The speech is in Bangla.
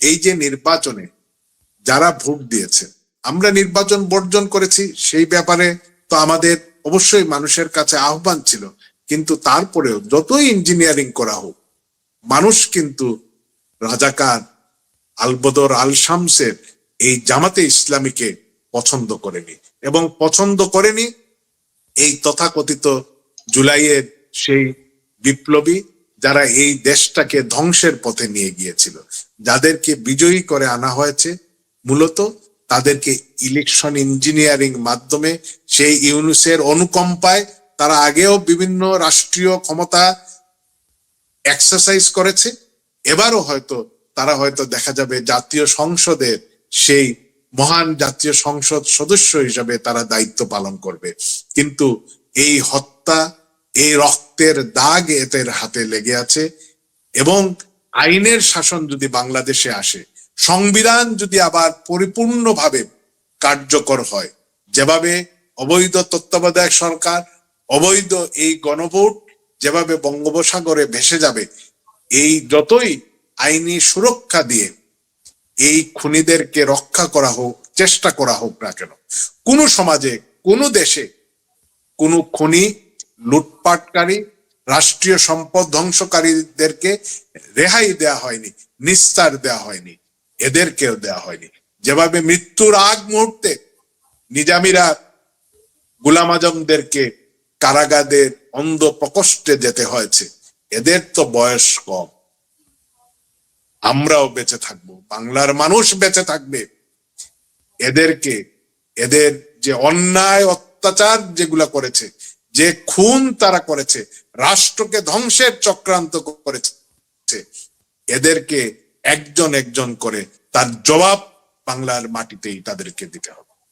এই যে নির্বাচনে যারা ভোট দিয়েছে, আমরা নির্বাচন বর্জন করেছি, সেই ব্যাপারে তো আমাদের অবশ্যই মানুষের কাছে আহ্বান ছিল, কিন্তু তারপরেও যতই ইঞ্জিনিয়ারিং করা হোক, মানুষ কিন্তু রাজাকার আলবদর আল শামসের এই জামাতে ইসলামীকে পছন্দ করেনি, এবং পছন্দ করেনি এই তথাকথিত জুলাইয়ের সেই বিপ্লবী যারা এই দেশটাকে ধ্বংসের পথে নিয়ে গিয়েছিল। যাদেরকে বিজয়ী করে আনা হয়েছে মূলত তাদেরকে ইলেকশন ইঞ্জিনিয়ারিং মাধ্যমে, সেই ইউনূসের অনুকম্পায় তারা আগেও বিভিন্ন রাষ্ট্রীয় ক্ষমতা এক্সারসাইজ করেছে, এবারও হয়তো তারা হয়তো দেখা যাবে জাতীয় সংসদের সেই মহান জাতীয় সংসদ সদস্য হিসাবে তারা দায়িত্ব পালন করবে। কিন্তু এই হত্যা, এই রক্তের দাগ এদের হাতে লেগে আছে, এবং আইনের শাসন যদি বাংলাদেশে আসে, সংবিধান যদি আবার পরিপূর্ণভাবে কার্যকর হয়, যেভাবে অবৈধ তত্ত্বাবধায়ক সরকার, অবৈধ এই গণভোট যেভাবে বঙ্গোপসাগরে ভেসে যাবে, এই যতই আইনি সুরক্ষা দিয়ে এই খুনিদেরকে রক্ষা করা হোক, চেষ্টা করা হোক না কেন, কোন সমাজে, কোন দেশে কোন খুনি, লুটপাটকারী, রাষ্ট্রীয় সম্পদ ধ্বংসকারীদেরকে রেহাই দেয়া হয়নি, নিস্তার দেয়া হয়নি, এদেরকেও দেয়া হয়নি। যেভাবে মৃত্যুর আগ মুহূর্তে নিজামীরা গোলাম আজমদেরকে কারাগারের অন্ধ প্রকোষ্ঠে যেতে হয়েছে, এদের তো বয়স কম, আমরাও বেঁচে থাকবো, বাংলার মানুষ বেঁচে থাকবে। এদেরকে, এদের যে অন্যায় অত্যাচার যেগুলা করেছে, যে খুন তারা করেছে, রাষ্ট্রকে ধ্বংসের চক্রান্ত করেছে, এদেরকে একজন একজন করে তার জবাব বাংলার মাটিতেই তাদেরকে দিতে হবে।